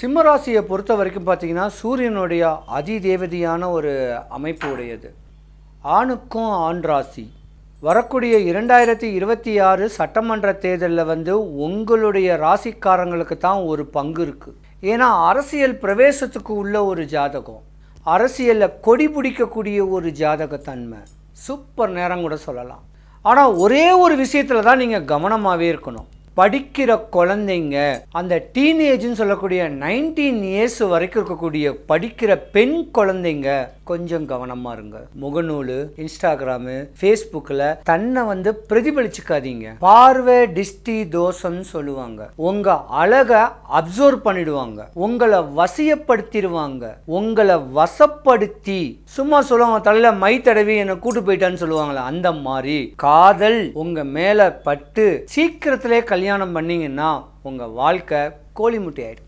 சிம்மராசியை பொறுத்த வரைக்கும் பார்த்தீங்கன்னா சூரியனுடைய அதிதேவதையான ஒரு அமைப்பு உடையது. ஆணுக்கும் ஆண் ராசி. வரக்கூடிய 2026 சட்டமன்ற தேர்தலில் உங்களுடைய ராசிக்காரங்களுக்கு தான் ஒரு பங்கு இருக்குது. ஏன்னா அரசியல் பிரவேசத்துக்கு உள்ள ஒரு ஜாதகம், அரசியலில் கொடி பிடிக்கக்கூடிய ஒரு ஜாதகத்தன்மை, சூப்பர் நேரம் கூட சொல்லலாம். ஆனால் ஒரே ஒரு விஷயத்தில் தான் நீங்கள் கவனமாகவே இருக்கணும். படிக்கிற குழந்தைங்க, அந்த டீனேஜ்னு சொல்லக்கூடிய 19 இயர்ஸ் வரைக்கும் இருக்கக்கூடிய படிக்கிற பெண் குழந்தைங்க கொஞ்சம் கவனமாக இருங்க. முகநூல், இன்ஸ்டாகிராமு, ஃபேஸ்புக்கில் தன்னை பிரதிபலிச்சுக்காதீங்க. பார்வை டிஸ்டி தோஷம்னு சொல்லுவாங்க. உங்கள் அழகை அப்சர்வ் பண்ணிடுவாங்க, உங்களை வசியப்படுத்திடுவாங்க, உங்களை வசப்படுத்தி சும்மா சொல்லுவாங்க தலையில் மை தடவி என்னை கூட்டு போயிட்டான்னு சொல்லுவாங்களே, அந்த மாதிரி காதல் உங்கள் மேலே பட்டு சீக்கிரத்திலே கல்யாணம் பண்ணீங்கன்னா உங்கள் வாழ்க்கை கோழி முட்டை ஆயிடும்.